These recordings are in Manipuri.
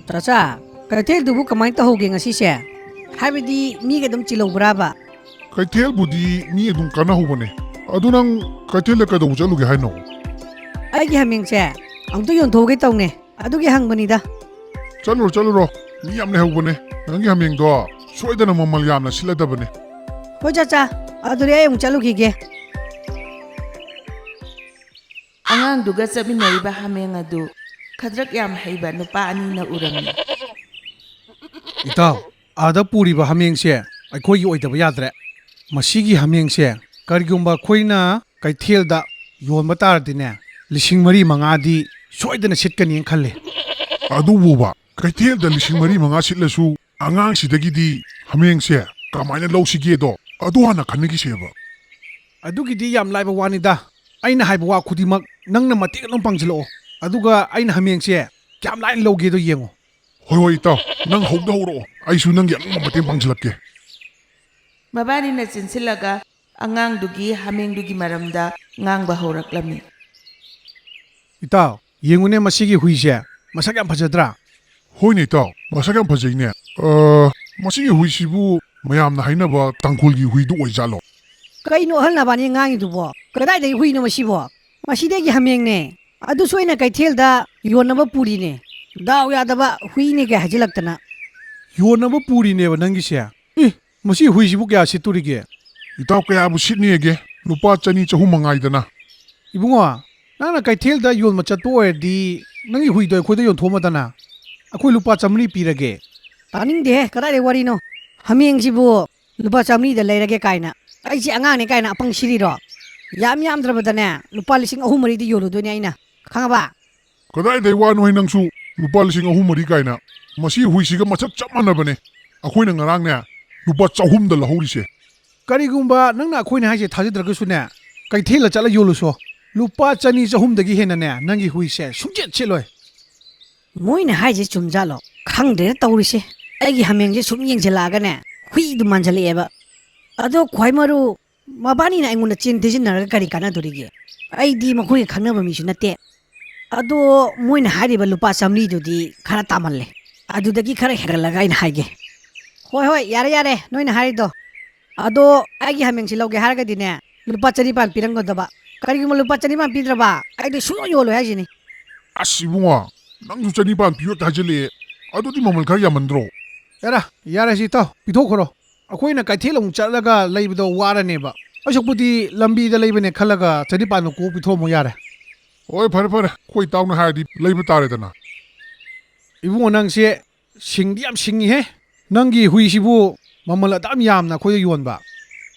ꯆꯥꯆꯥ ꯀꯩꯊꯦꯜꯗꯨꯕꯨ ꯀꯃꯥꯏꯅ ꯇꯧꯍꯧꯒꯦ ꯉꯁꯤꯁꯦ ꯍꯥꯏꯕꯗꯤ ꯃꯤꯒ ꯑꯗꯨꯝ ꯆꯤꯜꯍꯧꯕ꯭ꯔꯥꯕ ꯀꯩꯊꯦꯜꯕꯨꯗꯤ ꯃꯤ ꯑꯗꯨꯝ ꯀꯥꯟꯅꯍꯧꯕꯅꯦ ꯑꯗꯨ ꯅꯪ ꯀꯩꯊꯦꯜꯗ ꯀꯩꯗꯧꯕ ꯆꯠꯂꯨꯒꯦ ꯍꯥꯏꯅꯣ ꯑꯩꯒꯤ ꯍꯥꯃꯦꯡꯁꯦ ꯑꯃꯨꯛꯇ ꯌꯣꯟꯊꯣꯛꯑꯒꯦ ꯇꯧꯅꯦ ꯑꯗꯨꯒꯤ ꯍꯪꯕꯅꯤꯗ ꯆꯠꯂꯨꯔꯣ ꯃꯤ ꯌꯥꯝ ꯂꯩꯍꯧꯕꯅꯦ ꯅꯪꯒꯤ ꯍꯥꯃꯦꯡꯗꯣ ꯁꯣꯏꯗꯅ ꯃꯃꯜ ꯌꯥꯝꯅ ꯁꯤꯠꯂꯗꯕꯅꯦ ꯍꯣꯏ ꯆꯥꯆꯥ ꯑꯗꯨꯗꯤ ꯑꯩ ꯑꯃꯨꯛ ꯆꯠꯂꯨꯈꯤꯒꯦ ꯑꯉꯥꯡꯗꯨꯒ ꯆꯠꯃꯤꯟꯅꯔꯤꯕ ꯍꯥꯃꯦꯡ ꯑꯗꯨ ꯈꯗ꯭ꯔꯛ ꯌꯥꯝ ꯍꯩꯕ ꯅꯨꯄꯥ ꯑꯅꯤꯅ ꯎꯔꯝꯃꯤ꯫ ꯏꯇꯥꯎ ꯑꯥꯗ ꯄꯨꯔꯤꯕ ꯍꯥꯃꯦꯡꯁꯦ ꯑꯩꯈꯣꯏꯒꯤ ꯑꯣꯏꯗꯕ ꯌꯥꯗ꯭ꯔꯦ ꯃꯁꯤꯒꯤ ꯍꯥꯃꯦꯡꯁꯦ ꯀꯔꯤꯒꯨꯝꯕ ꯑꯩꯈꯣꯏꯅ ꯀꯩꯊꯦꯜꯗ ꯌꯣꯟꯕ ꯇꯥꯔꯗꯤꯅꯦ 4,000-5,000ꯗꯤ ꯁꯣꯏꯗꯅ ꯁꯤꯠꯀꯅꯤꯅ ꯈꯜꯂꯤ꯫ ꯑꯗꯨꯕꯨꯕ ꯀꯩꯊꯦꯜꯗ 4,000-5,000 ꯁꯤꯠꯂꯁꯨ ꯑꯉꯥꯡꯁꯤꯗꯒꯤꯗꯤ ꯍꯥꯃꯦꯡꯁꯦ ꯀꯃꯥꯏꯅ ꯂꯧꯁꯤꯒꯦꯗꯣ ꯑꯗꯨ ꯍꯥꯟꯅ ꯈꯟꯅꯈꯤꯁꯦꯕ꯫ ꯑꯗꯨꯒꯤꯗꯤ ꯌꯥꯝ ꯂꯥꯏꯕ ꯋꯥꯅꯤꯗ ꯑꯩꯅ ꯍꯥꯏꯕ ꯋꯥ ꯈꯨꯗꯤꯡꯃꯛ ꯅꯪꯅ ꯃꯇꯦꯡ ꯑꯗꯨꯝ ꯄꯥꯡꯁꯤꯜꯂꯛꯑꯣ ꯑꯗꯨꯒ ꯑꯩꯅ ꯍꯥꯃꯦꯡꯁꯦ ꯀꯌꯥꯝ ꯂꯥꯏꯅ ꯂꯧꯒꯦꯗꯣ ꯌꯦꯡꯉꯣ꯫ ꯍꯣꯏ ꯏꯇꯥꯎ ꯅꯪ ꯍꯧꯔꯛꯑꯣ ꯑꯩꯁꯨ ꯅꯪꯒꯤ ꯑꯉꯝꯕ ꯃꯇꯦꯡ ꯄꯥꯡꯁꯤꯜꯂꯛꯀꯦ꯫ ꯃꯕꯥꯅꯤꯅ ꯆꯤꯟꯁꯤꯜꯂꯒ ꯑꯉꯥꯡꯗꯨꯒꯤ ꯍꯥꯃꯦꯡꯗꯨꯒꯤ ꯃꯔꯝꯗ ꯉꯥꯡꯕ ꯍꯧꯔꯛꯂꯝꯃꯤ꯫ ꯏꯇꯥꯎ ꯌꯦꯡꯉꯨꯅꯦ ꯃꯁꯤꯒꯤ ꯍꯨꯏꯁꯦ ꯃꯁꯛ ꯌꯥꯝ ꯐꯖꯗ꯭ꯔꯥ? ꯍꯣꯏꯅꯦ ꯏꯇꯥꯎ ꯃꯁꯛ ꯌꯥꯝ ꯐꯖꯩꯅꯦ꯫ ꯃꯁꯤꯒꯤ ꯍꯨꯏꯁꯤꯕꯨ ꯃꯌꯥꯝꯅ ꯍꯥꯏꯅꯕ ꯇꯥꯡꯈꯨꯜꯒꯤ ꯍꯨꯏꯗꯨ ꯑꯣꯏꯖꯥꯠꯂꯣ? ꯀꯩꯅꯣ ꯑꯍꯜ ꯅꯕꯥꯅꯤ ꯉꯥꯡꯉꯤꯗꯨꯕꯣ ꯀꯗꯥꯏꯗꯒꯤ ꯍꯨꯏꯅꯣ ꯃꯁꯤꯕꯣ ꯃꯁꯤꯗꯒꯤ ꯍꯥꯃꯦꯡꯅꯦ ꯑꯗꯨꯁꯨ ꯑꯩꯅ ꯀꯩꯊꯦꯜꯗ ꯌꯣꯟꯅꯕ ꯄꯨꯔꯤꯅꯦ ꯗꯥꯎ ꯌꯥꯗꯕ ꯍꯨꯏꯅꯦ ꯀꯩ ꯍꯥꯏꯖꯤꯜꯂꯛꯇꯅ꯫ ꯌꯣꯟꯅꯕ ꯄꯨꯔꯤꯅꯦꯕ ꯅꯪꯒꯤꯁꯦ? ꯃꯁꯤ ꯍꯨꯏꯁꯤꯕꯨ ꯀꯌꯥ ꯁꯤꯠꯇꯣꯔꯤꯒꯦ? ꯏꯇꯥꯎ ꯀꯌꯥꯕꯨ ꯁꯤꯠꯅꯤꯒꯦ ꯂꯨꯄꯥ 200-300 ꯃꯉꯥꯏꯗꯅ꯫ ꯏꯕꯨꯡꯉꯣ ꯅꯪꯅ ꯀꯩꯊꯦꯜꯗ ꯌꯣꯟꯕ ꯆꯠꯄ ꯑꯣꯏꯔꯗꯤ ꯅꯪꯒꯤ ꯍꯨꯏꯗꯣ ꯑꯩꯈꯣꯏꯗ ꯌꯣꯟꯊꯣꯛꯑꯝꯃꯗꯅ ꯑꯩꯈꯣꯏ ꯂꯨꯄꯥ 100 ꯄꯤꯔꯒꯦ꯫ ꯇꯥꯅꯤꯡꯗꯦꯍꯦ ꯀꯗꯥꯏꯗꯒꯤ ꯋꯥꯔꯤꯅꯣ ꯍꯥꯃꯦꯡꯁꯤꯕꯨ ꯂꯨꯄꯥ 100ꯗ ꯂꯩꯔꯒꯦ ꯀꯥꯏꯅ ꯑꯩꯁꯦ ꯑꯉꯥꯡꯅꯦ ꯀꯥꯏꯅ ꯑꯄꯪ ꯁꯤꯔꯤꯔꯣ ꯌꯥꯝꯗ꯭ꯔꯕꯗꯅꯦ ꯂꯨꯄꯥ 3,000-4,000ꯗꯤ ꯌꯣꯜꯂꯨꯗꯣꯏꯅꯦ ꯑꯩꯅ ꯈꯪꯉꯕ? ꯀꯗꯥꯏꯗꯩ ꯋꯥꯅꯣꯍꯦ ꯅꯪꯁꯨ ꯂꯨꯄꯥ 3,000-4,000 ꯀꯥꯏꯅ ꯃꯁꯤ ꯍꯨꯏꯁꯤꯒ ꯃꯁꯛ ꯆꯞ ꯃꯥꯟꯅꯕꯅꯦ ꯑꯩꯈꯣꯏꯅ ꯉꯔꯥꯡꯅꯦ ꯂꯨꯄꯥ 100ꯗ ꯂꯧꯍꯧꯔꯤꯁꯦ꯫ ꯀꯔꯤꯒꯨꯝꯕ ꯅꯪꯅ ꯑꯩꯈꯣꯏꯅ ꯍꯥꯏꯁꯦ ꯊꯥꯖꯗ꯭ꯔꯒꯁꯨꯅꯦ ꯀꯩꯊꯦꯜꯗ ꯆꯠꯂ ꯌꯣꯜꯂꯨꯁꯣ ꯂꯨꯄꯥ 200-300ꯗꯒꯤ ꯍꯦꯟꯅꯅꯦ ꯅꯪꯒꯤ ꯍꯨꯏꯁꯦ ꯁꯨꯡꯁꯤꯠ ꯁꯤꯠꯂꯣꯏ꯫ ꯃꯣꯏꯅ ꯍꯥꯏꯁꯦ ꯆꯨꯝꯖꯥꯠꯂꯣ ꯈꯪꯗ꯭ꯔꯦꯅ ꯇꯧꯔꯤꯁꯦ ꯑꯩꯒꯤ ꯍꯥꯃꯦꯡꯁꯦ ꯁꯨꯝ ꯌꯦꯡꯁꯤꯜꯂꯛꯑꯒꯅꯦ ꯍꯨꯏꯗꯨ ꯃꯥꯟꯁꯤꯜꯂꯛꯑꯦꯕ ꯑꯗꯣ ꯈ꯭ꯋꯥꯏ ꯃꯔꯨ ꯃꯕꯥꯅꯤꯅ ꯑꯩꯉꯣꯟꯗ ꯆꯤꯟ ꯊꯤꯖꯤꯟꯅꯔꯒ ꯀꯔꯤ ꯀꯥꯟꯅꯗꯣꯔꯤꯒꯦ ꯑꯩꯗꯤ ꯃꯈꯣꯏꯒ ꯈꯪꯅꯕ ꯃꯤꯁꯨ ꯅꯠꯇꯦ ꯑꯗꯣ ꯃꯣꯏꯅ ꯍꯥꯏꯔꯤꯕ ꯂꯨꯄꯥ 100ꯗꯨꯗꯤ ꯈꯔ ꯇꯥꯃꯜꯂꯦ ꯑꯗꯨꯗꯒꯤ ꯈꯔ ꯍꯦꯟꯒꯠꯂꯒ ꯑꯩꯅ ꯍꯥꯏꯒꯦ꯫ ꯍꯣꯏ ꯌꯥꯔꯦ ꯅꯣꯏꯅ ꯍꯥꯏꯔꯤꯗꯣ ꯑꯗꯣ ꯑꯩꯒꯤ ꯍꯥꯃꯦꯡꯁꯤ ꯂꯧꯒꯦ ꯍꯥꯏꯔꯒꯗꯤꯅꯦ ꯂꯨꯄꯥ 1,400 ꯄꯤꯔꯝꯒꯗꯕ ꯀꯔꯤꯒꯨꯝꯕ ꯂꯨꯄꯥ 1,400 ꯄꯤꯗ꯭ꯔꯕ ꯑꯩꯗꯤ ꯁꯨꯡꯌꯣꯟ ꯌꯣꯜꯂꯣꯏ ꯍꯥꯏꯁꯤꯅꯤ꯫ ꯑꯁ ꯏꯕꯨꯡꯉꯣ ꯅꯪꯁꯨ 2,400 ꯄꯤꯌꯣ ꯍꯥꯏꯖꯤꯜꯂꯛꯑꯦ ꯑꯗꯨꯗꯤ ꯃꯃꯜ ꯈꯔ ꯌꯥꯝꯃꯟꯗ꯭ꯔꯣ? ꯌꯥꯔꯦ ꯁꯤ ꯏꯇꯥꯎ ꯄꯤꯊꯣꯛꯈ꯭ꯔꯣ ꯑꯩꯈꯣꯏꯅ ꯀꯩꯊꯦꯜ ꯑꯃꯨꯛ ꯆꯠꯂꯒ ꯂꯩꯕꯗꯣ ꯋꯥꯔꯅꯦꯕ ꯑꯁꯨꯛꯄꯨꯗꯤ ꯂꯝꯕꯤꯗ ꯂꯩꯕꯅꯦ ꯈꯜꯂꯒ 1,400 ꯀꯣꯛ ꯄꯤꯊꯣꯛꯑꯝꯃꯣ ꯌꯥꯔꯦ꯫ ꯍꯣꯏ ꯐꯔꯦ ꯑꯩꯈꯣꯏ ꯏꯇꯥꯎꯅ ꯍꯥꯏꯔꯗꯤ ꯂꯩꯕ ꯇꯥꯔꯦꯗꯅ꯫ ꯏꯕꯨꯡꯉꯣ ꯅꯪꯁꯦ ꯁꯤꯡꯗꯤ ꯌꯥꯝ ꯁꯤꯡꯉꯤꯍꯦ ꯅꯪꯒꯤ ꯍꯨꯏꯁꯤꯕꯨ ꯃꯃꯜ ꯑꯗꯨꯝ ꯌꯥꯝꯅ ꯑꯩꯈꯣꯏꯗ ꯌꯣꯟꯕ꯫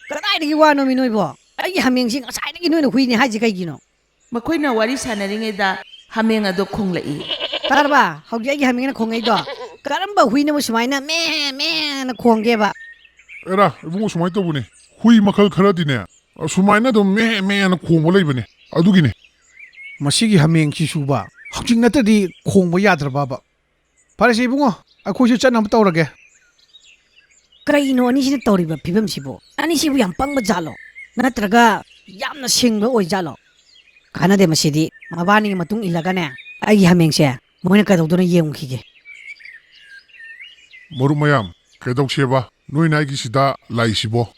ꯀꯗꯥꯏꯗꯒꯤ ꯋꯥꯅꯣꯃꯤ ꯅꯣꯏꯕꯣ ꯑꯩꯒꯤ ꯍꯥꯃꯦꯡꯁꯤ ꯉꯁꯥꯏꯗꯒꯤ ꯅꯣꯏꯅ ꯍꯨꯏꯅꯦ ꯍꯥꯏꯁꯤ ꯀꯩꯒꯤꯅꯣ? ꯃꯈꯣꯏꯅ ꯋꯥꯔꯤ ꯁꯥꯟꯅꯔꯤꯉꯩꯗ ꯍꯥꯃꯦꯡ ꯑꯗꯨ ꯈꯣꯡꯂꯛꯏ꯫ ꯇꯥꯔꯕ ꯍꯧꯖꯤꯛ ꯑꯩꯒꯤ ꯍꯥꯃꯦꯡꯅ ꯈꯣꯡꯉꯛꯏꯗꯣ ꯀꯔꯝꯕ ꯍꯨꯏꯅꯕꯨ ꯁꯨꯃꯥꯏꯅ ꯃꯦꯅ ꯈꯣꯡꯒꯦꯕ? ꯏꯕꯨꯡꯉꯣ ꯁꯨꯃꯥꯏꯅ ꯇꯧꯕꯅꯦ ꯍꯨꯏ ꯃꯈꯜ ꯈꯔꯗꯤꯅꯦ ꯁꯨꯃꯥꯏꯅ ꯑꯗꯨꯝ ꯃꯦꯅ ꯈꯣꯡꯕ ꯂꯩꯕꯅꯦ ꯑꯗꯨꯒꯤꯅꯦ꯫ ꯃꯁꯤꯒꯤ ꯍꯥꯃꯦꯡꯁꯤꯁꯨꯕ ꯍꯧꯖꯤꯛ ꯅꯠꯇ꯭ꯔꯗꯤ ꯈꯣꯡꯕ ꯌꯥꯗ꯭ꯔꯕꯕ? ꯐꯔꯦꯁꯦ ꯏꯕꯨꯡꯉꯣ ꯑꯩꯈꯣꯏꯁꯨ ꯆꯠꯅꯕ ꯇꯧꯔꯒꯦ꯫ ꯀꯔꯤꯅꯣ ꯑꯅꯤꯁꯤꯅ ꯇꯧꯔꯤꯕ ꯐꯤꯕꯝꯁꯤꯕꯨ ꯑꯅꯤꯁꯤꯕꯨ ꯌꯥꯝ ꯄꯪꯕ ꯖꯥꯠꯂꯣ ꯅꯠꯇ꯭ꯔꯒ ꯌꯥꯝꯅ ꯁꯤꯡꯕ ꯑꯣꯏꯖꯥꯠꯂꯣ? ꯀꯥꯟꯅꯗꯦ ꯃꯁꯤꯗꯤ ꯃꯕꯥꯅꯤꯒꯤ ꯃꯇꯨꯡ ꯏꯜꯂꯒꯅꯦ ꯑꯩꯒꯤ ꯍꯥꯃꯦꯡꯁꯦ ꯃꯣꯏꯅ ꯀꯩꯗꯧꯗꯣꯏꯅꯣ ꯌꯦꯡꯉꯨꯈꯤꯒꯦ꯫ ꯃꯔꯨꯞ ꯃꯌꯥꯝ ꯀꯩꯗꯧꯁꯦꯕ ꯅꯣꯏꯅ ꯑꯩꯒꯤꯁꯤꯗ ꯂꯥꯛꯏꯁꯤꯕꯣ?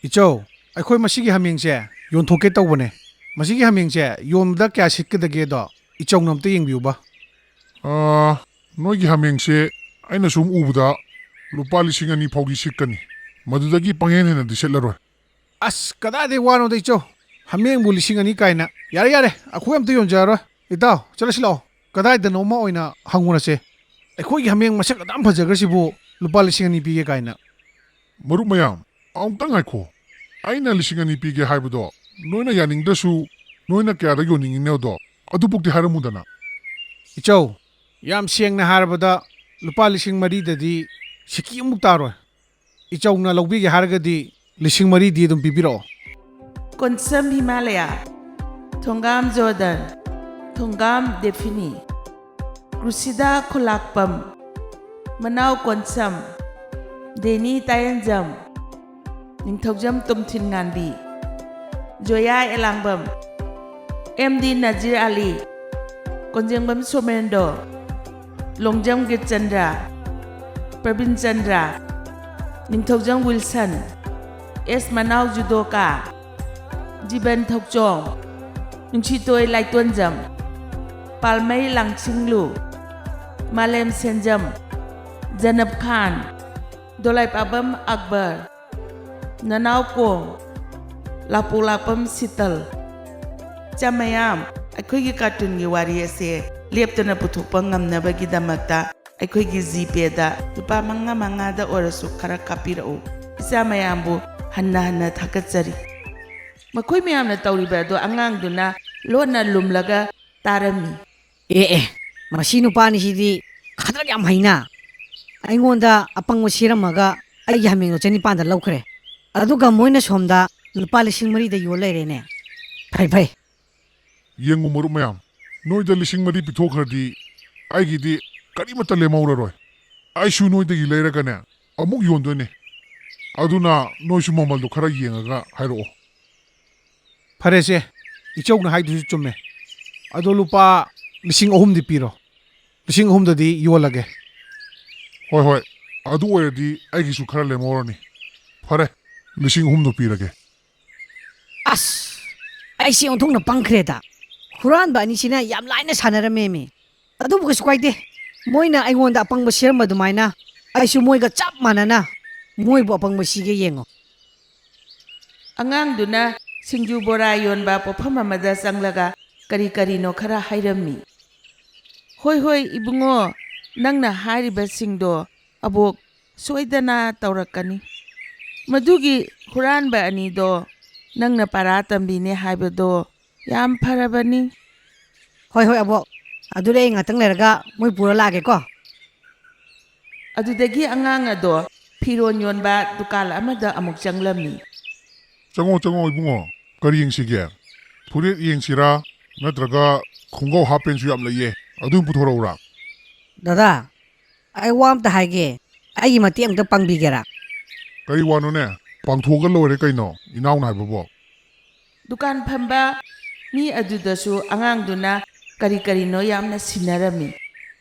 ꯏꯆꯧ ꯑꯩꯈꯣꯏ ꯃꯁꯤꯒꯤ ꯍꯥꯃꯦꯡꯁꯦ ꯌꯣꯟꯊꯣꯛꯀꯦ ꯇꯧꯕꯅꯦ ꯃꯁꯤꯒꯤ ꯍꯥꯃꯦꯡꯁꯦ ꯌꯣꯟꯕꯗ ꯀꯌꯥ ꯁꯤꯠꯀꯗꯒꯦꯗꯣ ꯏꯆꯧꯅ ꯑꯝꯇ ꯌꯦꯡꯕꯤꯌꯨꯕ꯫ ꯅꯣꯏꯒꯤ ꯍꯥꯃꯦꯡꯁꯦ ꯑꯩꯅ ꯁꯨꯝ ꯎꯕꯗ ꯂꯨꯄꯥ 2,000 ꯐꯥꯎꯗꯤ ꯁꯤꯠꯀꯅꯤ ꯃꯗꯨꯗꯒꯤ ꯄꯪꯍꯦꯟ ꯍꯦꯟꯅꯗꯤ ꯁꯤꯠꯂꯔꯣꯏ꯫ ꯑꯁ ꯀꯗꯥꯏꯗꯒꯤ ꯋꯥꯅꯣꯗ ꯏꯆꯧ ꯍꯥꯃꯦꯡꯕꯨ 2,000 ꯀꯥꯏꯅ ꯌꯥꯔꯦ ꯑꯩꯈꯣꯏ ꯑꯝꯇ ꯌꯣꯟꯖꯔꯔꯣꯏ ꯏꯇꯥꯎ ꯆꯠꯂꯁꯤ ꯂꯥꯛꯑꯣ ꯀꯗꯥꯏꯗꯅꯣꯃ ꯑꯣꯏꯅ ꯍꯪꯉꯨꯔꯁꯦ ꯑꯩꯈꯣꯏꯒꯤ ꯍꯥꯃꯦꯡ ꯃꯁꯛ ꯑꯗꯨꯝ ꯐꯖꯈ꯭ꯔꯁꯤꯕꯨ ꯂꯨꯄꯥ 2,000 ꯄꯤꯒꯦ ꯀꯥꯏꯅ꯫ ꯃꯔꯨꯞ ꯃꯌꯥꯝ ꯑꯃꯨꯛꯇꯪ ꯉꯥꯏꯈꯣ ꯑꯩꯅ 2,000 ꯄꯤꯒꯦ ꯍꯥꯏꯕꯗꯣ ꯅꯣꯏꯅ ꯌꯥꯅꯤꯡꯗ꯭ꯔꯁꯨ ꯅꯣꯏꯅ ꯀꯌꯥꯗ ꯌꯣꯟꯅꯤꯡꯉꯤꯅꯣꯗꯣ ꯑꯗꯨꯕꯨꯛꯇꯤ ꯍꯥꯏꯔꯝꯃꯨꯗꯅ꯫ ꯏꯆꯧ ꯌꯥꯝ ꯁꯦꯡꯅ ꯍꯥꯏꯔꯕꯗ ꯂꯨꯄꯥ 4,000ꯗꯗꯤ ꯁꯤꯀꯤ ꯑꯃꯨꯛ ꯇꯥꯔꯣꯏ ꯏꯆꯧꯅ ꯂꯧꯕꯤꯒꯦ ꯍꯥꯏꯔꯒꯗꯤ 4,000ꯗꯤ ꯑꯗꯨꯝ ꯄꯤꯕꯤꯔꯛꯑꯣ꯫ ꯀꯣꯟꯁꯝ ꯍꯤꯃꯥꯂꯌꯥ, ꯊꯣꯡꯒꯥꯝ ꯖꯣꯔꯗꯟ, ꯊꯣꯡꯒꯥꯝ ꯗꯦꯐꯤꯅꯤ, ꯀ꯭ꯔꯨꯁꯤꯗꯥ ꯈꯨꯂꯥꯛꯄꯝ, ꯃꯅꯥꯎ ꯀꯣꯟꯁꯝ, ꯗꯦꯅꯤ ꯇꯥꯌꯦꯟꯖꯝ, ꯅꯤꯡꯊꯧꯖꯝ ꯇꯨꯝꯊꯤꯟ ꯉꯥꯟꯕꯤ, ꯖꯣꯌꯥ ꯑꯦꯂꯥꯡꯕꯝ, MD ꯅꯖꯤꯔ ꯑꯂꯤ, ꯀꯣꯟꯖꯦꯡꯕꯝ ꯁꯣꯃꯦꯟꯗꯣ, ꯂꯣꯡꯖꯝꯒꯤ ꯆꯟꯗ꯭ꯔ, ꯄ꯭ꯔꯕꯤꯟ ꯆꯟꯗ꯭ꯔ, ꯅꯤꯡꯊꯧꯖꯝ ꯋꯤꯜꯁꯟ, ꯑꯦꯁ ꯃꯅꯥꯎ ꯖꯨꯗꯣꯀꯥ, ꯖꯤꯕꯟ ꯊꯧꯆꯣꯡ, ꯅꯨꯡꯁꯤꯇꯣꯏ ꯂꯥꯏꯇꯣꯟꯖꯝ, ꯄꯥꯜꯃꯩ ꯂꯥꯡꯁꯤꯡꯂꯨ, ꯃꯥꯂꯦꯝ ꯁꯦꯟꯖꯝ, ꯖꯅꯕ ꯈꯥꯟ, ꯗꯣꯂꯥꯏꯄꯥꯕꯝ ꯑꯛꯕꯔ, ꯅꯅꯥꯎ ꯀꯣꯡ, ꯂꯥꯄꯣꯛꯂꯥꯛꯄꯝ ꯁꯤꯇꯜ, ꯆꯃꯌꯥꯝ ꯑꯩꯈꯣꯏꯒꯤ ꯀꯥꯔꯇꯨꯟꯒꯤ ꯋꯥꯔꯤ ꯑꯁꯤ ꯂꯦꯞꯇꯅ ꯄꯨꯊꯣꯛꯄ ꯉꯝꯅꯕꯒꯤꯗꯃꯛꯇ ꯑꯩꯈꯣꯏꯒꯤ ꯖꯤꯄꯦꯗ ꯂꯨꯄꯥ ꯃꯉꯥꯗ ꯑꯣꯏꯔꯁꯨ ꯈꯔ ꯀꯥꯞꯄꯤꯔꯛꯎ. ꯏꯆꯥ ꯃꯌꯥꯝꯕꯨ ꯍꯟꯅ ꯍꯟꯅ ꯊꯥꯒꯠꯆꯔꯤ. ꯃꯈꯣꯏ ꯃꯌꯥꯝꯅ ꯇꯧꯔꯤꯕ ꯑꯗꯨ ꯑꯉꯥꯡꯗꯨꯅ ꯂꯣꯟꯅ ꯂꯨꯝꯂꯒ ꯇꯥꯔꯝꯃꯤ. ꯑꯦ ꯃꯁꯤ ꯅꯨꯄꯥꯅꯤꯁꯤꯗꯤ ꯈꯗ꯭ꯔꯛ ꯌꯥꯝ ꯍꯩꯅ. ꯑꯩꯉꯣꯟꯗ ꯑꯄꯪꯕ ꯁꯤꯔꯝꯃꯒ ꯑꯩꯒꯤ ꯍꯥꯃꯦꯡꯗꯣ 2,900ꯗ ꯂꯧꯈ꯭ꯔꯦ. ꯑꯗꯨꯒ ꯃꯣꯏꯅ ꯁꯣꯝꯗ ꯂꯨꯄꯥ 4,000ꯗ ꯌꯣꯜ ꯂꯩꯔꯦꯅꯦ. ꯐꯩ. ꯌꯦꯡꯉꯨ ꯃꯔꯨꯞ ꯃꯌꯥꯝ, ꯅꯣꯏꯗ 4,000 ꯄꯤꯊꯣꯛꯈ꯭ꯔꯗꯤ ꯑꯩꯒꯤꯗꯤ ꯀꯔꯤꯃꯠꯇ ꯂꯦꯝꯍꯧꯔꯔꯣꯏ. ꯑꯩꯁꯨ ꯅꯣꯏꯗꯒꯤ ꯂꯩꯔꯒꯅꯦ ꯑꯃꯨꯛ ꯌꯣꯟꯗꯣꯏꯅꯦ. ꯑꯗꯨꯅ ꯅꯣꯏꯁꯨ ꯃꯃꯜꯗꯣ ꯈꯔ ꯌꯦꯡꯉꯒ ꯍꯥꯏꯔꯛꯑꯣ. ꯐꯔꯦꯁꯦ, ꯏꯆꯧꯅ ꯍꯥꯏꯗꯨꯁꯨ ꯆꯨꯝꯃꯦ. ꯑꯗꯣ ꯂꯨꯄꯥ 3,000ꯗꯤ ꯄꯤꯔꯣ. 3,000ꯗꯗꯤ ꯌꯣꯜꯂꯒꯦ. ꯍꯣꯏ, ꯑꯗꯨ ꯑꯣꯏꯔꯗꯤ ꯑꯩꯒꯤꯁꯨ ꯈꯔ ꯂꯦꯝꯍꯧꯔꯅꯤ. ꯐꯔꯦ, 3,000ꯗꯣ ꯄꯤꯔꯒꯦ. ꯑꯁ, ꯑꯩꯁꯦ ꯑꯣꯟꯊꯣꯛꯅ ꯄꯪꯈ꯭ꯔꯦꯗ. ꯍꯨꯔꯥꯟꯕ ꯑꯅꯤꯁꯤꯅ ꯌꯥꯝ ꯂꯥꯏꯅ ꯁꯥꯟꯅꯔꯝꯃꯦꯃꯤ. ꯑꯗꯨꯕꯨ ꯀꯩꯁꯨ ꯀꯥꯏꯗꯦ. ꯃꯣꯏꯅ ꯑꯩꯉꯣꯟꯗ ꯑꯄꯪꯕ ꯁꯤꯔꯝꯕ ꯑꯗꯨꯃꯥꯏꯅ ꯑꯩꯁꯨ ꯃꯣꯏꯒ ꯆꯞ ꯃꯥꯟꯅꯅ ꯃꯣꯏꯕꯨ ꯑꯄꯪꯕ ꯁꯤꯒꯦ ꯌꯦꯡꯉꯣ. ꯑꯉꯥꯡꯗꯨꯅ ꯁꯤꯡꯖꯨ ꯕꯣꯔꯥ ꯌꯣꯟꯕ ꯄꯣꯠꯐꯝ ꯑꯃꯗ ꯆꯪꯂꯒ ꯀꯔꯤ ꯀꯔꯤꯅꯣ ꯈꯔ ꯍꯥꯏꯔꯝꯃꯤ. ꯍꯣꯏ ꯏꯕꯨꯡꯉꯣ, ꯅꯪꯅ ꯍꯥꯏꯔꯤꯕꯁꯤꯡꯗꯣ ꯑꯕꯣꯛ ꯁꯣꯏꯗꯅ ꯇꯧꯔꯛꯀꯅꯤ. ꯃꯗꯨꯒꯤ ꯍꯨꯔꯥꯟꯕ ꯑꯅꯤꯗꯣ ꯅꯪꯅ ꯄꯔꯥ ꯇꯝꯕꯤꯅꯦ ꯍꯥꯏꯕꯗꯣ ꯌꯥꯝ ꯐꯔꯕꯅꯤ. ꯍꯣꯏ ꯑꯕꯣꯛ. ꯑꯗꯨꯗꯤ ꯑꯩ ꯉꯥꯛꯇꯪ ꯂꯩꯔꯒ ꯃꯣꯏ ꯄꯨꯔ ꯂꯥꯛꯑꯒꯦꯀꯣ. ꯑꯗꯨꯗꯒꯤ ꯑꯉꯥꯡ ꯑꯗꯣ ꯐꯤꯔꯣꯟ ꯌꯣꯟꯕ ꯗꯨꯀꯥꯟ ꯑꯃꯗ ꯑꯃꯨꯛ ꯆꯪꯂꯝꯃꯤ. ꯆꯪꯉꯣ ꯏꯕꯨꯡꯉꯣ. ꯀꯔꯤ ꯌꯦꯡꯁꯤꯒꯦ? ꯐꯨꯔꯤꯠ ꯌꯦꯡꯁꯤꯔꯥ ꯅꯠꯇ꯭ꯔꯒ ꯈꯣꯡꯒ꯭ꯔꯥꯎ ꯍꯥꯞꯄꯦꯟꯁꯨ ꯌꯥꯝ ꯂꯩꯌꯦ. ꯑꯗꯨꯝ ꯄꯨꯊꯣꯔꯛꯎꯔꯥ? ꯗꯗꯥ, ꯑꯩ ꯋꯥ ꯑꯝꯇ ꯍꯥꯏꯒꯦ. ꯑꯩꯒꯤ ꯃꯇꯦꯡ ꯑꯝꯇ ꯄꯥꯡꯕꯤꯒꯦꯔꯥ? ꯀꯔꯤ ꯋꯥꯅꯣꯅꯦ? ꯄꯥꯡꯊꯣꯛꯑꯒ ꯂꯣꯏꯔꯦ ꯀꯩꯅꯣ, ꯏꯅꯥꯎꯅ ꯍꯥꯏꯕꯕꯣ. ꯗꯨꯀꯥꯟ ꯐꯝꯕ ꯃꯤ ꯑꯗꯨꯗꯁꯨ ꯑꯉꯥꯡꯗꯨꯅ ꯀꯔꯤ ꯀꯔꯤꯅꯣ ꯌꯥꯝꯅ ꯁꯤꯟꯅꯔꯝꯃꯤ.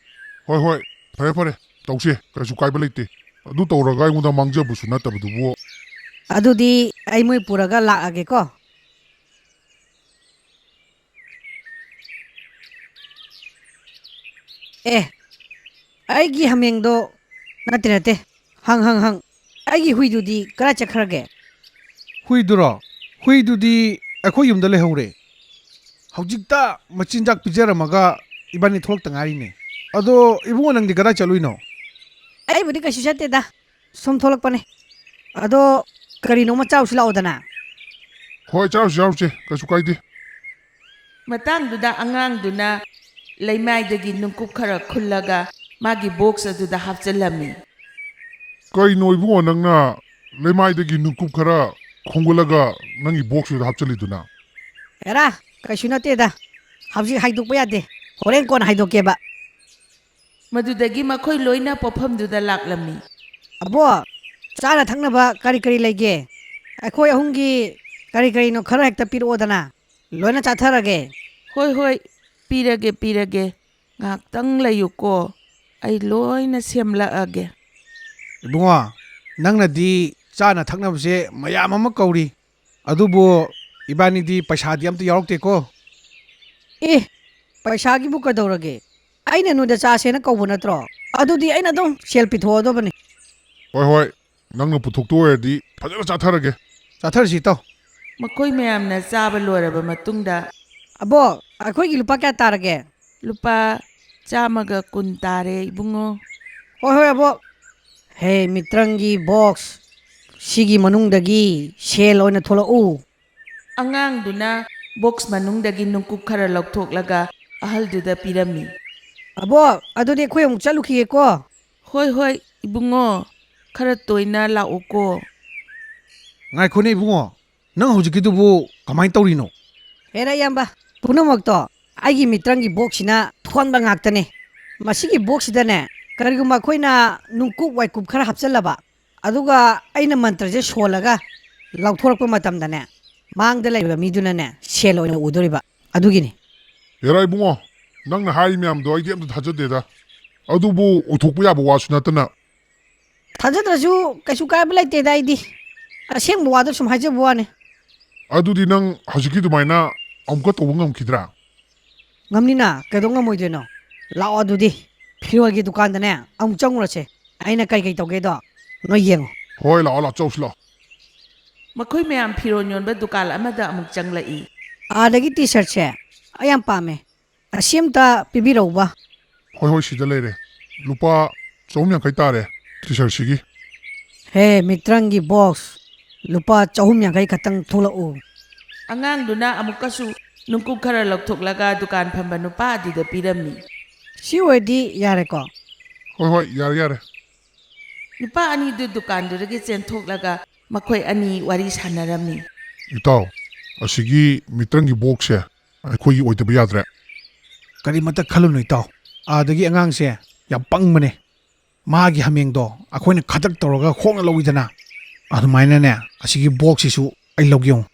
ꯍꯣꯏ, ꯐꯔꯦ. ꯇꯧꯁꯦ, ꯀꯩꯁꯨ ꯀꯥꯏꯕ ꯂꯩꯇꯦ. ꯑꯗꯨ ꯇꯧꯔꯒ ꯑꯩꯉꯣꯟꯗ ꯃꯥꯡꯖꯕꯁꯨ ꯅꯠꯇꯕꯗꯨꯕꯨ. ꯑꯗꯨꯗꯤ ꯑꯩ ꯃꯣꯏ ꯄꯨꯔꯒ ꯂꯥꯛꯑꯒꯦꯀꯣ. ꯑꯩꯒꯤ ꯍꯥꯃꯦꯡꯗꯣ ꯅꯠꯇꯦ. ꯍꯪ. ꯑꯩꯒꯤ ꯍꯨꯏꯗꯨꯗꯤ ꯀꯗꯥꯏ ꯆꯠꯈ꯭ꯔꯒꯦ? ꯍꯨꯏꯗꯨꯔꯣ? ꯍꯨꯏꯗꯨꯗꯤ ꯑꯩꯈꯣꯏ ꯌꯨꯝꯗ ꯂꯩꯍꯧꯔꯦ. ꯍꯧꯖꯤꯛꯇ ꯃꯆꯤꯟꯖꯥꯛ ꯄꯤꯖꯔꯝꯃꯒ ꯏꯕꯥꯅꯤ ꯊꯣꯛꯂꯛꯇ ꯉꯥꯏꯔꯤꯅꯦ. ꯑꯗꯣ ꯏꯕꯨꯡꯉꯣ, ꯅꯪꯗꯤ ꯀꯗꯥꯏ ꯆꯠꯂꯨꯏꯅꯣ? ꯑꯩꯕꯨꯗꯤ ꯀꯩꯁꯨ ꯆꯠꯇꯦꯗ. ꯁꯨꯝ ꯊꯣꯛꯂꯛꯄꯅꯦ. ꯑꯗꯣ ꯀꯔꯤꯅꯣꯃ ꯆꯥꯎꯁꯤ ꯂꯥꯛꯑꯣꯗꯅ. ꯍꯣꯏ, ꯆꯥꯔꯨꯁꯦ. ꯀꯩꯁꯨ ꯀꯥꯏꯗꯦ. ꯃꯇꯥꯡꯗꯨꯗ ꯑꯉꯥꯡꯗꯨꯅ ꯂꯩꯃꯥꯏꯗꯒꯤ ꯅꯨꯡꯀꯨꯞ ꯈꯔ ꯈꯨꯜꯂꯒ ꯃꯥꯒꯤ ꯕꯣꯛꯁ ꯑꯗꯨꯗ ꯍꯥꯞꯆꯤꯜꯂꯝꯃꯤ. ꯀꯩꯅꯣ ꯏꯕꯨꯡꯉꯣ, ꯅꯪꯅ ꯂꯩꯃꯥꯏꯗꯒꯤ ꯅꯨꯡꯀꯨꯞ ꯈꯔ ꯈꯣꯡꯒꯠꯂꯒ ꯅꯪꯒꯤ ꯕꯣꯛꯁꯇꯨꯗ ꯍꯥꯞꯆꯤꯜꯂꯤꯗꯨꯅ? ꯑꯦꯔꯥ, ꯀꯩꯁꯨ ꯅꯠꯇꯦꯗ. ꯍꯧꯖꯤꯛ ꯍꯥꯏꯗꯣꯛꯄ ꯌꯥꯗꯦ. ꯍꯣꯔꯦꯟ ꯀꯣꯟꯅ ꯍꯥꯏꯗꯣꯛꯀꯦꯕ. ꯃꯗꯨꯗꯒꯤ ꯃꯈꯣꯏ ꯂꯣꯏꯅ ꯄꯣꯠꯐꯝꯗꯨꯗ ꯂꯥꯛꯂꯝꯃꯤ. ꯑꯕꯣꯛ, ꯆꯥꯅ ꯊꯛꯅꯕ ꯀꯔꯤ ꯂꯩꯒꯦ? ꯑꯩꯈꯣꯏ ꯑꯍꯨꯝꯒꯤ ꯀꯔꯤꯅꯣ ꯈꯔ ꯍꯦꯛꯇ ꯄꯤꯔꯛꯑꯣꯗꯅ. ꯂꯣꯏꯅ ꯆꯥꯊꯔꯒꯦ. ꯍꯣꯏ, ꯄꯤꯔꯒꯦ. ꯉꯥꯏꯍꯥꯛꯇꯪ ꯂꯩꯌꯨꯀꯣ. ꯑꯩ ꯂꯣꯏꯅ ꯁꯦꯝꯂꯛꯑꯒꯦ. ꯏꯕꯨꯡꯉꯣ, ꯅꯪꯅꯗꯤ ꯆꯥꯅ ꯊꯛꯅꯕꯁꯦ ꯃꯌꯥꯝ ꯑꯃ ꯀꯧꯔꯤ. ꯑꯗꯨꯕꯨ ꯏꯕꯥꯅꯤꯗꯤ ꯄꯩꯁꯥꯗꯤ ꯑꯝꯇ ꯌꯥꯎꯔꯛꯇꯦꯀꯣ. ꯄꯩꯁꯥꯒꯤꯕꯨ ꯀꯩꯗꯧꯔꯒꯦ? ꯑꯩꯅ ꯅꯣꯏꯗ ꯆꯥꯁꯦꯅ ꯀꯧꯕ ꯅꯠꯇ꯭ꯔో? ꯑꯗꯨꯗꯤ ꯑꯩꯅ ꯑꯗꯨꯝ ꯁꯦꯜ ꯄꯤꯊꯣꯛꯑꯗꯕꯅꯤ. ꯍꯣꯏ. ꯅꯪꯅ ꯄꯨꯊꯣꯛꯇꯣ ꯑꯣꯏꯔꯗꯤ ꯐꯖꯅ ꯆꯥꯊꯔꯒꯦ. ꯆꯥꯊꯔꯁꯤ ꯏꯇꯥꯎ. ꯃꯈꯣꯏ ꯃꯌꯥꯝꯅ ꯆꯥꯕ ꯂꯣꯏꯔꯕ ꯃꯇꯨꯡꯗ ꯑꯕꯣꯛ, ꯑꯩꯈꯣꯏꯒꯤ ꯂꯨꯄꯥ ꯀꯌꯥ ꯇꯥꯔꯒꯦ? ꯂꯨꯄꯥ 120 ꯇꯥꯔꯦ ꯏꯕꯨꯡꯉꯣ. ꯍꯣꯏ ꯑꯕꯣꯛ. ꯍꯦ ꯃꯤꯇ꯭ꯔꯪꯒꯤ ꯕꯣꯛꯁ, ꯁꯤꯒꯤ ꯃꯅꯨꯡꯗꯒꯤ ꯁꯦꯜ ꯑꯣꯏꯅ ꯊꯣꯛꯂꯛꯎ. ꯑꯉꯥꯡꯗꯨꯅ ꯕꯣꯛꯁ ꯃꯅꯨꯡꯗꯒꯤ ꯅꯨꯡꯀꯨꯞ ꯈꯔ ꯂꯧꯊꯣꯛꯂꯒ ꯑꯍꯜꯗꯨꯗ ꯄꯤꯔꯝꯃꯤ. ꯑꯕꯣꯛ, ꯑꯗꯨꯗꯤ ꯑꯩꯈꯣꯏ ꯑꯃꯨꯛ ꯆꯠꯂꯨꯈꯤꯒꯦꯀꯣ. ꯍꯣꯏ ꯏꯕꯨꯡꯉꯣ, ꯈꯔ ꯇꯣꯏꯅ ꯂꯥꯛꯎꯀꯣ. ꯉꯥꯏꯈꯣꯅꯦ ꯏꯕꯨꯡꯉꯣ, ꯅꯪ ꯍꯧꯖꯤꯛꯀꯤꯗꯨꯕꯨ ꯀꯃꯥꯏꯅ ꯇꯧꯔꯤꯅꯣ? ꯍꯦꯔꯥ ꯏꯌꯥꯝꯕ, ꯄꯨꯝꯅꯃꯛꯇꯣ ꯑꯩꯒꯤ ꯃꯤꯇ꯭ꯔꯪꯒꯤ ꯕꯣꯛꯁꯤꯅ ꯊꯣꯛꯍꯟꯕ ꯉꯥꯛꯇꯅꯦ. ꯃꯁꯤꯒꯤ ꯕꯣꯛꯁꯤꯗꯅꯦ ꯀꯔꯤꯒꯨꯝꯕ ꯑꯩꯈꯣꯏꯅ ꯅꯨꯡꯀꯨꯞ ꯋꯥꯏꯀꯨꯞ ꯈꯔ ꯍꯥꯞꯆꯤꯜꯂꯕ, ꯑꯗꯨꯒ ꯑꯩꯅ ꯃꯟꯇ꯭ꯔꯁꯦ ꯁꯣꯜꯂꯒ ꯂꯧꯊꯣꯔꯛꯄ ꯃꯇꯝꯗꯅꯦ ꯃꯥꯡꯗ ꯂꯩꯕ ꯃꯤꯗꯨꯅꯅꯦ ꯁꯦꯜ ꯑꯣꯏꯅ ꯎꯗꯣꯔꯤꯕ. ꯑꯗꯨꯒꯤꯅꯤ. ꯍꯦꯔꯥ ꯏꯕꯨꯡꯉꯣ, ꯅꯪꯅ ꯍꯥꯏꯔꯤ ꯃꯌꯥꯝꯗꯣ ꯑꯩꯗꯤ ꯑꯝꯇ ꯊꯥꯖꯗꯦꯗ. ꯑꯗꯨꯕꯨ ꯑꯣꯏꯊꯣꯛꯄ ꯌꯥꯕ ꯋꯥꯁꯨ ꯅꯠꯇꯅ ꯊꯥꯖꯗ꯭ꯔꯁꯨ ꯀꯩꯁꯨ ꯀꯥꯏꯕ ꯂꯩꯇꯦꯗ ꯑꯩꯗꯤ ꯑꯁꯦꯡꯕ ꯋꯥꯗꯣ ꯁꯨꯝ ꯍꯥꯏꯖꯕ ꯋꯥꯅꯤ ꯑꯗꯨꯗꯤ ꯅꯪ ꯍꯧꯖꯤꯛꯀꯤ ꯑꯗꯨꯃꯥꯏꯅ ꯑꯃꯨꯛꯀ ꯇꯧꯕ ꯉꯝꯈꯤꯗ꯭ꯔꯥ ꯉꯝꯅꯤꯅ ꯀꯩꯗꯧ ꯉꯝꯃꯣꯏꯗꯣꯏꯅꯣ ꯂꯥꯛꯑꯣ ꯑꯗꯨꯗꯤ ꯐꯤꯔꯣꯜꯒꯤ ꯗꯨꯀꯥꯟꯗꯅꯦ ꯑꯃꯨꯛ ꯆꯪꯉꯨꯔꯁꯦ ꯑꯩꯅ ꯀꯩ ꯇꯧꯒꯦꯗꯣ ꯅꯣꯏ ꯌꯦꯡꯉꯣ ꯍꯣꯏ ꯂꯥꯛꯑꯣ ꯂꯥꯛꯑꯣ ꯆꯧꯁꯤ ꯂꯥꯛꯑꯣ ꯃꯈꯣꯏ ꯃꯌꯥꯝ ꯐꯤꯔꯣꯜ ꯌꯣꯟꯕ ꯗꯨꯀꯥꯟ ꯑꯃꯗ ꯑꯃꯨꯛ ꯆꯪꯂꯛꯏ꯫ ꯑꯥꯗꯒꯤ ꯇꯤ ꯁꯥꯔꯠꯁꯦ ꯑꯩ ꯌꯥꯝ ꯄꯥꯝꯃꯦ ꯑꯁꯤ ꯑꯃꯇ ꯄꯤꯕꯤꯔꯛꯎꯕ ꯍꯣꯏ ꯍꯣꯏ ꯁꯤꯗ ꯂꯩꯔꯦ ꯂꯨꯄꯥ 250 ꯇꯥꯔꯦ ꯇꯤ-ꯁꯥꯔꯠꯁꯤꯒꯤ ꯍꯦ ꯃꯤꯇ꯭ꯔꯪꯒꯤ ꯕꯣꯛꯁ ꯂꯨꯄꯥ 250 ꯈꯛꯇꯪ ꯊꯣꯛꯂꯛꯎ ꯑꯉꯥꯡꯗꯨꯅ ꯑꯃꯨꯛꯀꯁꯨ ꯅꯨꯡꯀꯨꯞ ꯈꯔ ꯂꯧꯊꯣꯛꯂꯒ ꯗꯨꯀꯥꯟ ꯐꯝꯕ ꯅꯨꯄꯥ ꯑꯗꯨꯗ ꯄꯤꯔꯝꯃꯤ꯫ ꯁꯤ ꯑꯣꯏꯔꯗꯤ ꯌꯥꯔꯦꯀꯣ ꯍꯣꯏ ꯍꯣꯏ ꯌꯥꯔꯦ ꯌꯥꯔꯦ ꯅꯨꯄꯥ ꯑꯅꯤꯗꯨ ꯗꯨꯀꯥꯟꯗꯨꯗꯒꯤ ꯆꯦꯟꯊꯣꯛꯂꯒ ꯃꯈꯣꯏ ꯑꯅꯤ ꯋꯥꯔꯤ ꯁꯥꯟꯅꯔꯝꯃꯤ꯫ ꯏꯇꯥꯎ ꯑꯁꯤꯒꯤ ꯃꯤꯇ꯭ꯔꯪꯒꯤ ꯕꯣꯛꯁꯁꯦ ꯑꯩꯈꯣꯏꯒꯤ ꯑꯣꯏꯗꯕ ꯌꯥꯗ꯭ꯔꯦ ꯀꯔꯤꯃꯠꯇ ꯈꯜꯂꯨꯅꯨ ꯏꯇꯥꯎ ꯑꯥꯗꯒꯤ ꯑꯉꯥꯡꯁꯦ ꯌꯥꯝ ꯄꯪꯕꯅꯦ ꯃꯥꯒꯤ ꯍꯥꯃꯦꯡꯗꯣ ꯑꯩꯈꯣꯏꯅ ꯈꯗ꯭ꯔꯛ ꯇꯧꯔꯒ ꯍꯣꯡꯅ ꯂꯧꯋꯤꯗꯅ ꯑꯗꯨꯃꯥꯏꯅꯅꯦ ꯑꯁꯤꯒꯤ ꯕꯣꯛꯁꯁꯤꯁꯨ ꯑꯩ ꯂꯧꯒꯦ ꯌꯦꯡꯉꯨ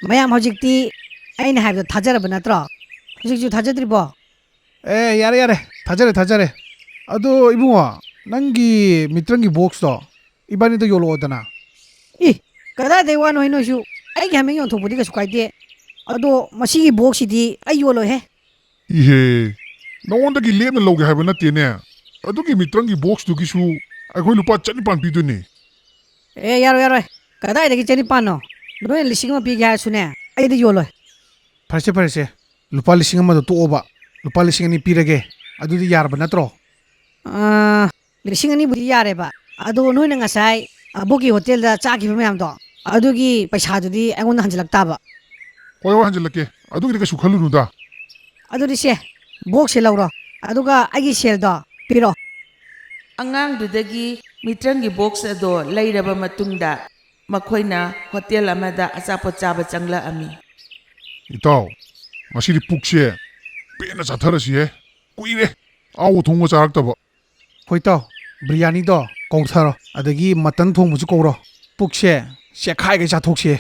ꯃꯌꯥꯝ ꯍꯧꯖꯤꯛꯇꯤ ꯑꯩꯅ ꯍꯥꯏꯕꯗꯣ ꯊꯥꯖꯔꯕ ꯅꯠꯇ꯭ꯔꯣ ꯍꯧꯖꯤꯛꯁꯨ ꯊꯥꯖꯗ꯭ꯔꯤꯕꯣ ꯑꯦ ꯌꯥꯔꯦ ꯌꯥꯔꯦ ꯊꯥꯖꯔꯦ ꯊꯥꯖꯔꯦ ꯑꯗꯣ ꯏꯕꯨꯡꯉꯣ ꯅꯪꯒꯤ ꯃꯤꯇ꯭ꯔꯪꯒꯤ ꯕꯣꯛꯁꯇꯣ ꯏꯕꯥꯅꯤꯗ ꯌꯣꯜꯂꯛꯑꯣꯗꯅ ꯏ ꯀꯗꯥꯏꯗꯩ ꯋꯥꯅꯣ ꯅꯣꯏꯁꯨ ꯑꯩꯒꯤ ꯍꯥꯃꯦꯡ ꯌꯣꯟꯊꯣꯛꯄꯗꯤ ꯀꯩꯁꯨ ꯀꯥꯏꯗꯦ ꯑꯗꯣ ꯃꯁꯤꯒꯤ ꯕꯣꯛꯁꯁꯤꯗꯤ ꯑꯩ ꯌꯣꯜꯂꯣꯏꯍꯦ ꯏꯍꯦ ꯅꯉꯣꯟꯗꯒꯤ ꯂꯦꯝꯅ ꯂꯧꯒꯦ ꯍꯥꯏꯕ ꯅꯠꯇꯦꯅꯦ ꯑꯗꯨꯒꯤ ꯃꯤꯇ꯭ꯔꯪꯒꯤ ꯕꯣꯛꯁꯇꯨꯒꯤꯁꯨ ꯑꯩꯈꯣꯏ ꯂꯨꯄꯥ 1,000 ꯄꯤꯗꯣꯏꯅꯤ ꯑꯦ ꯌꯥꯔꯣꯏ ꯌꯥꯔꯣꯏ ꯀꯗꯥꯏꯗꯒꯤ 1,000ꯅꯣ ꯅꯣꯏꯅ 1,000 ꯄꯤꯒꯦ ꯍꯥꯏꯔꯁꯨꯅꯦ ꯑꯩꯗꯤ ꯌꯣꯜꯂꯣꯏ ꯐꯔꯁꯦ ꯐꯔꯁꯦ ꯂꯨꯄꯥ 1,000ꯗꯣ ꯇꯣꯛꯑꯣꯕ ꯂꯨꯄꯥ 2,000 ꯄꯤꯔꯒꯦ ꯑꯗꯨꯗꯤ ꯌꯥꯔꯕ ꯅꯠꯇ꯭ꯔꯣ 2,000 ꯌꯥꯔꯦꯕ ꯑꯗꯣ ꯅꯣꯏꯅ ꯉꯁꯥꯏ ꯑꯕꯣꯛꯀꯤ ꯍꯣꯇꯦꯜꯗ ꯆꯥꯈꯤꯕ ꯃꯌꯥꯝꯗꯣ ꯑꯗꯨꯒꯤ ꯄꯩꯁꯥꯗꯨꯗꯤ ꯑꯩꯉꯣꯟꯗ ꯍꯟꯖꯤꯜꯂꯛ ꯇꯥꯕ ꯍꯣꯏ ꯍꯣꯏ ꯍꯟꯖꯤꯜꯂꯛꯀꯦ ꯑꯗꯨꯒꯤꯗꯤ ꯀꯩꯁꯨ ꯈꯜꯂꯨꯅꯨꯗ ꯑꯗꯨꯗꯤ ꯁꯦ ꯕꯣꯛꯁꯁꯦ ꯂꯧꯔꯣ ꯑꯗꯨꯒ ꯑꯩꯒꯤ ꯁꯦꯜꯗꯣ ꯄꯤꯔꯣ ꯑꯉꯥꯡꯗꯨꯗꯒꯤ ꯃꯤꯇ꯭ꯔꯪꯒꯤ ꯕꯣꯛꯁ ꯑꯗꯣ ꯂꯩꯔꯕ ꯃꯇꯨꯡꯗ ꯃꯈꯣꯏꯅ ꯍꯣꯇꯦꯜ ꯑꯃꯗ ꯑꯆꯥꯄꯣꯠ ꯆꯥꯕ ꯆꯪꯂꯛꯑꯝꯃꯤ꯫ ꯏꯇꯥꯎ ꯉꯁꯤꯗꯤ ꯄꯨꯛꯁꯦ ꯄꯦꯟꯅ ꯆꯥꯊꯔꯁꯤꯍꯦ ꯀꯨꯏꯔꯦ ꯑꯍꯥꯎꯕ ꯊꯣꯡꯕ ꯆꯥꯔꯛꯇꯕ ꯍꯣꯏ ꯏꯇꯥꯎ ꯕꯤꯔꯌꯥꯅꯤꯗꯣ ꯀꯧꯊꯔꯣ ꯑꯗꯒꯤ ꯃꯇꯟ ꯊꯣꯡꯕꯁꯨ ꯀꯧꯔꯣ ꯄꯨꯛꯁꯦ ꯆꯦꯛꯈꯥꯏꯒꯩ ꯆꯥꯊꯣꯛꯁꯦ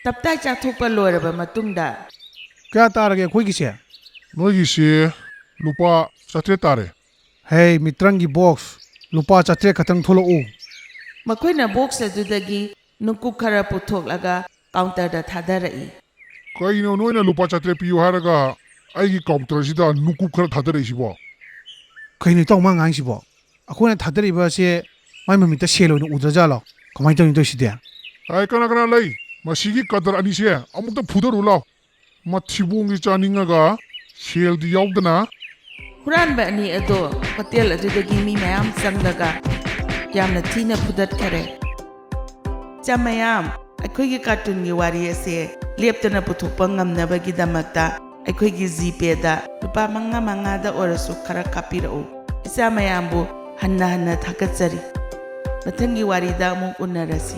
ꯇꯞꯇꯥꯏ ꯆꯥꯊꯣꯛꯄ ꯂꯣꯏꯔꯕ ꯃꯇꯨꯡꯗ ꯀꯌꯥ ꯇꯥꯔꯒꯦ ꯑꯩꯈꯣꯏꯒꯤꯁꯦ ꯅꯣꯏꯒꯤꯁꯦ ꯂꯨꯄꯥ 700 ꯇꯥꯔꯦ ꯍꯦ ꯃꯤꯇ꯭ꯔꯪꯒꯤ ꯕꯣꯛꯁ ꯂꯨꯄꯥ 800 ꯈꯛꯇꯪ ꯊꯣꯛꯂꯛꯎ ꯃꯈꯣꯏꯅ ꯕꯣꯛꯁ ꯑꯗꯨꯗꯒꯤ ꯅꯨꯡꯀꯨꯞ ꯈꯔ ꯄꯨꯊꯣꯛꯂꯒ ꯀꯥꯎꯟꯇꯔꯗ ꯊꯥꯗꯔꯛꯏ꯫ ꯀꯩꯅꯣ ꯅꯣꯏꯅ ꯂꯨꯄꯥ 700 ꯄꯤꯌꯨ ꯍꯥꯏꯔꯒ ꯑꯩꯒꯤ ꯀꯥꯎꯟꯇꯔꯁꯤꯗ ꯅꯨꯡꯀꯨꯞ ꯈꯔ ꯊꯥꯗꯔꯛꯏꯁꯤꯕꯣ ꯀꯩꯅꯣ ꯏꯇꯥꯎ ꯃꯥ ꯉꯥꯡꯉꯤꯁꯤꯕꯣ ꯑꯩꯈꯣꯏꯅ ꯊꯥꯗꯔꯤꯕꯁꯦ ꯃꯥꯏ ꯃꯃꯤꯠꯇ ꯁꯦꯜ ꯑꯣꯏꯅ ꯎꯗ꯭ꯔꯖꯥꯠꯂꯣ ꯀꯃꯥꯏꯅ ꯇꯧꯔꯤꯅꯣ ꯇꯧꯔꯤꯁꯤꯗꯤ ꯍꯥꯏ ꯀꯅꯥ ꯀꯅꯥ ꯂꯩ ꯃꯁꯤꯒꯤ ꯀꯗꯔ ꯑꯅꯤꯁꯦ ꯑꯃꯨꯛꯇ ꯐꯨꯗꯔꯨ ꯂꯥꯎ ꯃꯊꯤꯕꯣꯡꯗꯤ ꯆꯥꯅꯤꯡꯉꯒ ꯁꯦꯜꯗꯤ ꯌꯥꯎꯗꯅ ꯍꯨꯔꯥꯟꯕ ꯑꯅꯤ ꯑꯗꯣ ꯍꯣꯇꯦꯜ ꯑꯗꯨꯗꯒꯤ ꯃꯤ ꯃꯌꯥꯝ ꯆꯪꯂꯒ ꯌꯥꯝꯅ ꯊꯤꯅ ꯐꯨꯗꯠꯈꯔꯦ꯫ ꯏꯆꯥ ꯃꯌꯥꯝ ꯑꯩꯈꯣꯏꯒꯤ ꯀꯥꯔꯇꯨꯟꯒꯤ ꯋꯥꯔꯤ ꯑꯁꯦ ꯂꯦꯞꯇꯅ ꯄꯨꯊꯣꯛꯄ ꯉꯝꯅꯕꯒꯤꯗꯃꯛꯇ ꯑꯩꯈꯣꯏꯒꯤ ꯖꯤꯄꯦꯗ ꯂꯨꯄꯥ 5 ꯑꯣꯏꯔꯁꯨ ꯈꯔ ꯀꯥꯞꯄꯤꯔꯛꯎ꯫ ꯏꯆꯥ ꯃꯌꯥꯝꯕꯨ ꯍꯟꯅ ꯍꯟꯅ ꯊꯥꯒꯠꯆꯔꯤ꯫ ꯃꯊꯪꯒꯤ ꯋꯥꯔꯤꯗ ꯑꯃꯨꯛ ꯎꯅꯔꯁꯤ꯫